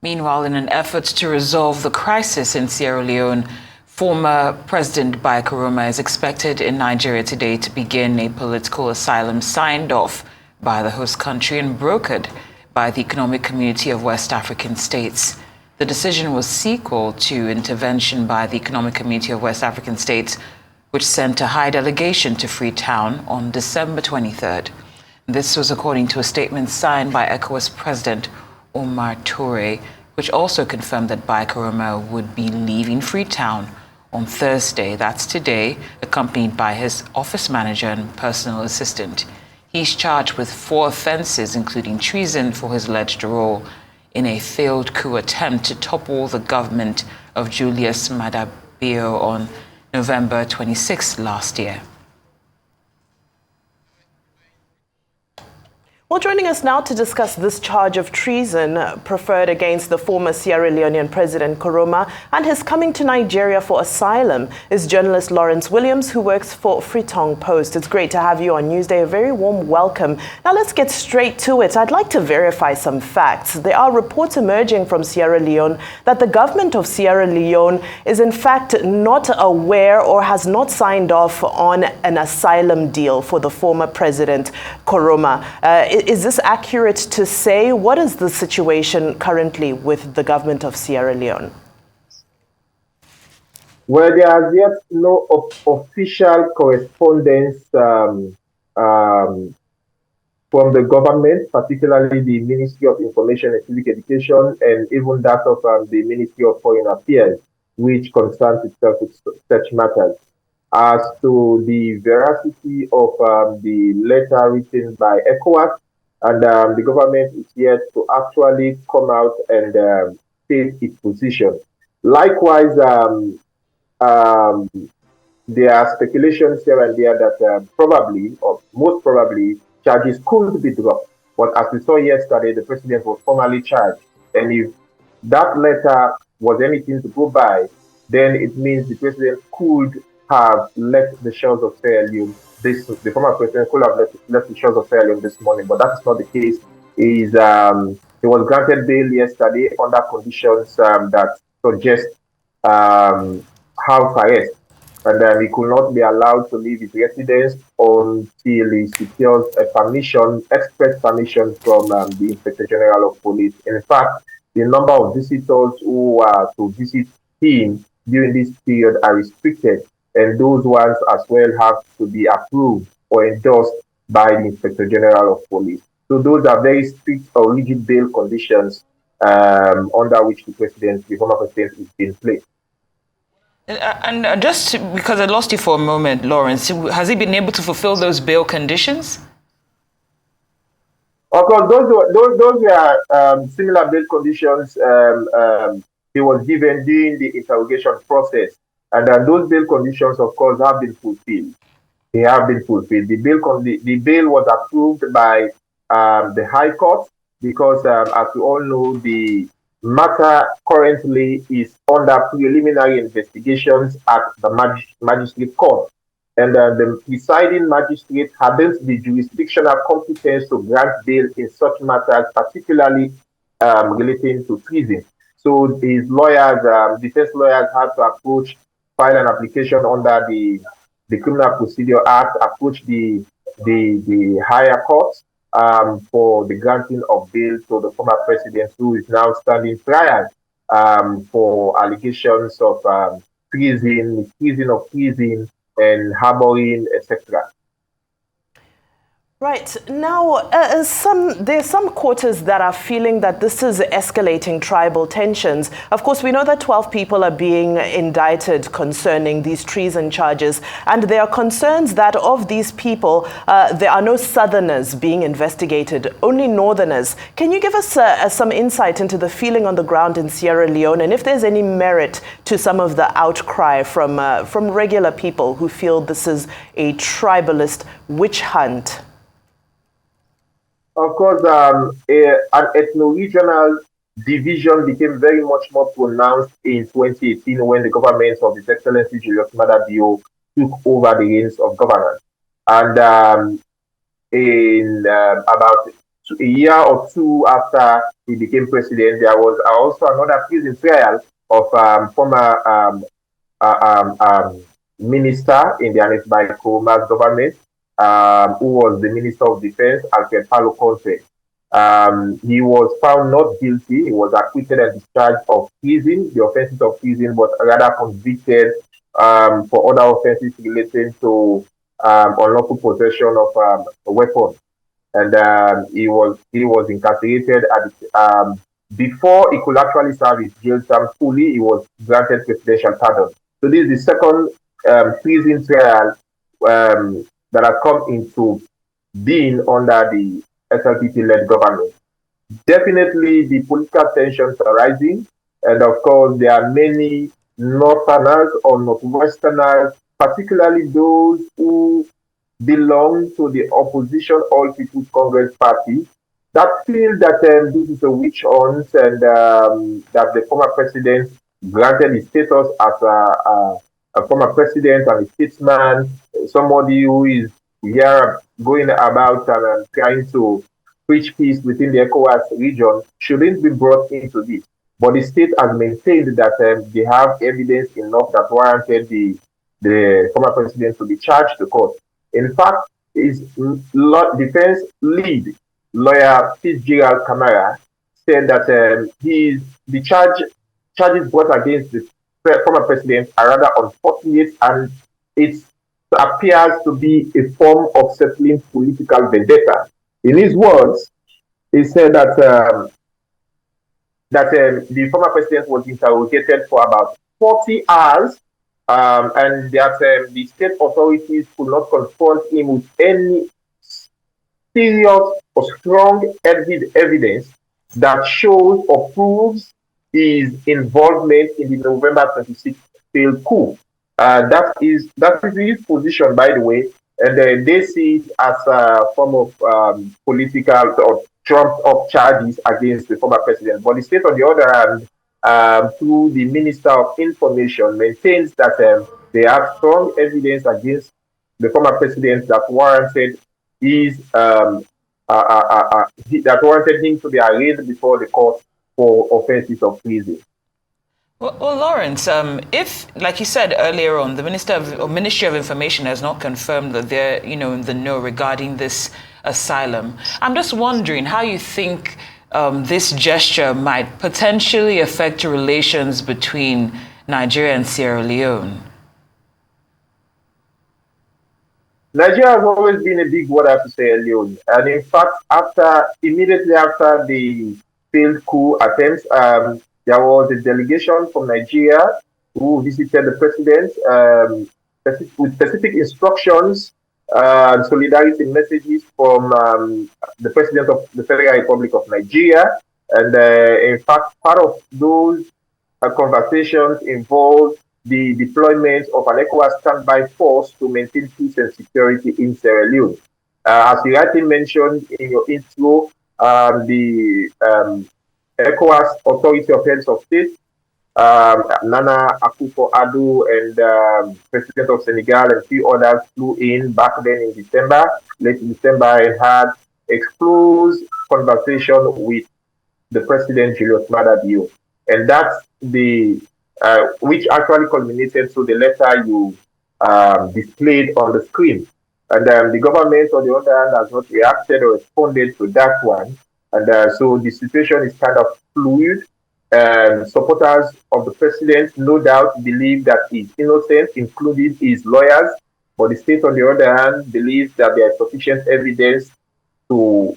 Meanwhile, in an effort to resolve the crisis in Sierra Leone, former President Bai Koroma is expected in Nigeria today to begin a political asylum signed off by the host country and brokered by the Economic Community of West African States. The decision was sequel to intervention by the Economic Community of West African States, which sent a high delegation to Freetown on December 23rd. This was according to a statement signed by ECOWAS President Omar Toure, which also confirmed that Bai Koroma would be leaving Freetown on Thursday, that's today, accompanied by his office manager and personal assistant. He's charged with 4 offenses, including treason for his alleged role in a failed coup attempt to topple the government of Julius Maada Bio on November 26 last year. Well, joining us now to discuss this charge of treason preferred against the former Sierra Leonean President Koroma and his coming to Nigeria for asylum is journalist Lawrence Williams, who works for Freetown Post. It's great to have you on Newsday. A very warm welcome. Now let's get straight to it. I'd like to verify some facts. There are reports emerging from Sierra Leone that the government of Sierra Leone is in fact not aware or has not signed off on an asylum deal for the former President Koroma. Is this accurate to say? What is the situation currently with the government of Sierra Leone? Well, there is yet no official correspondence from the government, particularly the Ministry of Information and Civic Education, and even that of the Ministry of Foreign Affairs, which concerns itself with such matters. As to the veracity of the letter written by ECOWAS, and the government is yet to actually come out and state its position. Likewise, there are speculations here and there that probably, or most probably, charges could be dropped. But as we saw yesterday, the president was formally charged. And if that letter was anything to go by, then it means the president could have left the shores of Sierra Leone. The former president could have left the shores of Sierra Leone this morning, but that is not the case. He was granted bail yesterday under conditions that suggest house arrest, and he could not be allowed to leave his residence until he secures a permission, express permission from the Inspector General of Police. In fact, the number of visitors who are to visit him during this period are restricted, and those ones as well have to be approved or endorsed by the Inspector General of Police. So those are very strict or rigid bail conditions under which the former president is being placed. And just because I lost you for a moment, Lawrence, has he been able to fulfill those bail conditions? Of course, those were similar bail conditions he was given during the interrogation process. And those bail conditions, of course, have been fulfilled. They have been fulfilled. The bail was approved by the High Court because, as we all know, the matter currently is under preliminary investigations at the magistrate court. And the presiding magistrate hadn't the jurisdictional competence to grant bail in such matters, particularly relating to treason. So his lawyers, defense lawyers, had to file an application under the Criminal Procedure Act, approach the higher courts for the granting of bail to the former president, who is now standing trial for allegations of treason, and harboring, etc. Right. Now, there's some quarters that are feeling that this is escalating tribal tensions. Of course, we know that 12 people are being indicted concerning these treason charges, and there are concerns that of these people, there are no Southerners being investigated, only Northerners. Can you give us some insight into the feeling on the ground in Sierra Leone, and if there's any merit to some of the outcry from regular people who feel this is a tribalist witch hunt? Of course, an ethno-regional division became very much more pronounced in 2018 when the government of His Excellency Julius Maada Bio took over the reins of governance. And in about a year or two after he became president, there was also another prison trial of former minister in the Anis by Kuruma's government, who was the Minister of Defense, Alfred Palo Conte. He was found not guilty. He was acquitted and discharged of treason, the offenses of treason, but rather convicted for other offenses relating to unlawful possession of a weapon. And he was incarcerated at before he could actually serve his jail term fully. He was granted presidential pardon. So this is the second treason trial that has come into being under the SLPP-led government. Definitely, the political tensions are rising, and of course, there are many Northerners or Northwesterners, particularly those who belong to the opposition All People's Congress Party, that feel that this is a witch hunt and that the former president granted his status as a former president and a statesman, somebody who is here going about and trying to preach peace within the ECOWAS region, shouldn't be brought into this. But the state has maintained that they have evidence enough that warranted the former president to be charged to court. In fact, his defense lead lawyer Fitzgerald Camara said that the charges brought against the former president are rather unfortunate, and it appears to be a form of settling political vendetta. In his words, he said that the former president was interrogated for about 40 hours, and that the state authorities could not confront him with any serious or strong evidence that shows or proves his involvement in the November 26th failed coup. That is his position, by the way, and they see it as a form of political or trumped-up charges against the former president. But the state, on the other hand, through the Minister of Information, maintains that they have strong evidence against the former president that warranted that warranted him to be arraigned before the court for offenses of treason. Well, Lawrence, if, like you said earlier on, the Ministry of Information has not confirmed that they're, in the know regarding this asylum, I'm just wondering how you think this gesture might potentially affect relations between Nigeria and Sierra Leone. Nigeria has always been a big water to Sierra Leone, and in fact, immediately after the failed coup attempts, there was a delegation from Nigeria who visited the president with specific instructions, solidarity messages from the president of the Federal Republic of Nigeria. And in fact, part of those conversations involved the deployment of an ECOWAS standby force to maintain peace and security in Sierra Leone. As you rightly mentioned in your intro, the ECOWAS Authority of Heads of State, Nana Akufo-Addo and President of Senegal and a few others flew in back then in late December, and had a close conversation with the President Julius Maada Bio. And that's which actually culminated to the letter you displayed on the screen. And the government, on the other hand, has not reacted or responded to that one. And so the situation is kind of fluid. Supporters of the president, no doubt, believe that he's innocent, including his lawyers. But the state, on the other hand, believes that there is sufficient evidence to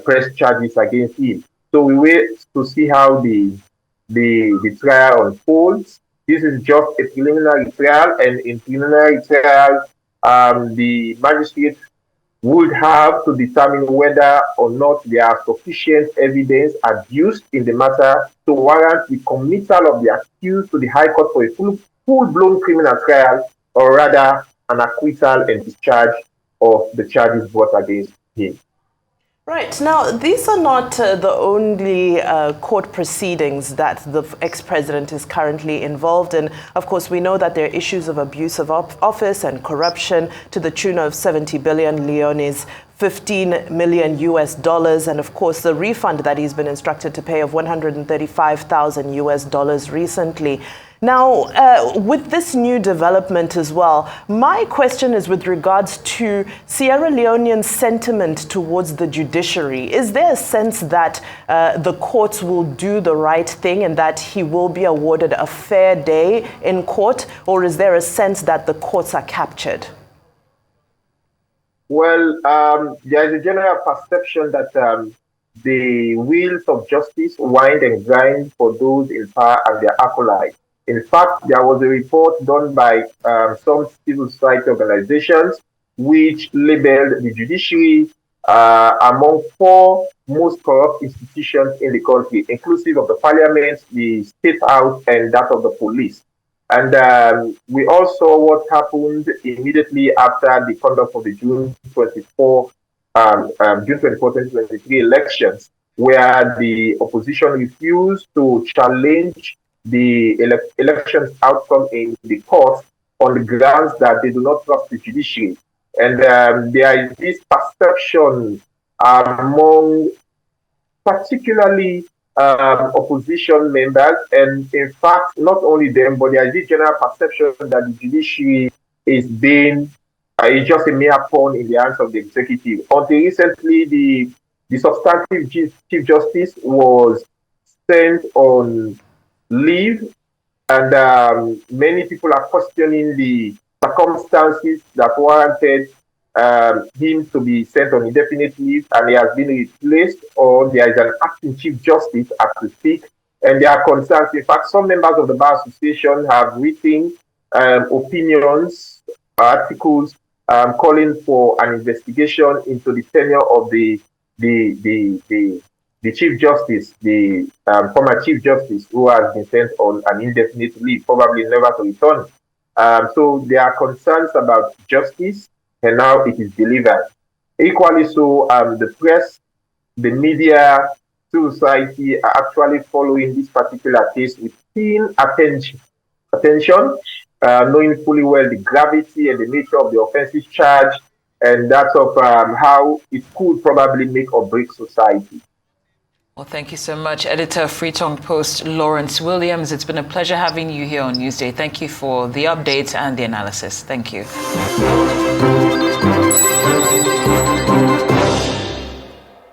press charges against him. So we wait to see how the trial unfolds. This is just a preliminary trial, and in preliminary trial, the magistrate would have to determine whether or not there are sufficient evidence adduced in the matter to warrant the committal of the accused to the High Court for a full-blown criminal trial, or rather an acquittal and discharge of the charges brought against him. Right. Now, these are not the only court proceedings that the ex-president is currently involved in. Of course, we know that there are issues of abuse of office and corruption to the tune of 70 billion Leone's $15 million US, and of course the refund that he's been instructed to pay of $135,000 US recently. Now, with this new development as well, my question is with regards to Sierra Leonean sentiment towards the judiciary. Is there a sense that the courts will do the right thing and that he will be awarded a fair day in court, or is there a sense that the courts are captured? Well, there is a general perception that the wheels of justice wind and grind for those in power and their acolytes. In fact, there was a report done by some civil society organizations which labeled the judiciary among 4 most corrupt institutions in the country, inclusive of the parliament, the state house, and that of the police. And we all saw what happened immediately after the conduct of the June 24, 2023 elections, where the opposition refused to challenge the elections outcome in the court on the grounds that they do not trust the judiciary. And there is this perception among particularly opposition members, and in fact, not only them, but there is this general perception that the judiciary is being is just a mere pawn in the hands of the executive. Until recently, the substantive Chief Justice was sent on leave, and many people are questioning the circumstances that warranted him to be sent on indefinite leave, and he has been replaced, or there is an acting Chief Justice as we speak, and there are concerns. In fact, some members of the Bar Association have written opinions, articles calling for an investigation into the tenure of the Chief Justice, the former Chief Justice, who has been sent on an indefinite leave, probably never to return. So there are concerns about justice, and now it is delivered. Equally so, the press, the media, civil society are actually following this particular case with keen attention, knowing fully well the gravity and the nature of the offensive charge, and that of how it could probably make or break society. Well, thank you so much, Editor of Freetongue Post, Lawrence Williams. It's been a pleasure having you here on Newsday. Thank you for the updates and the analysis. Thank you.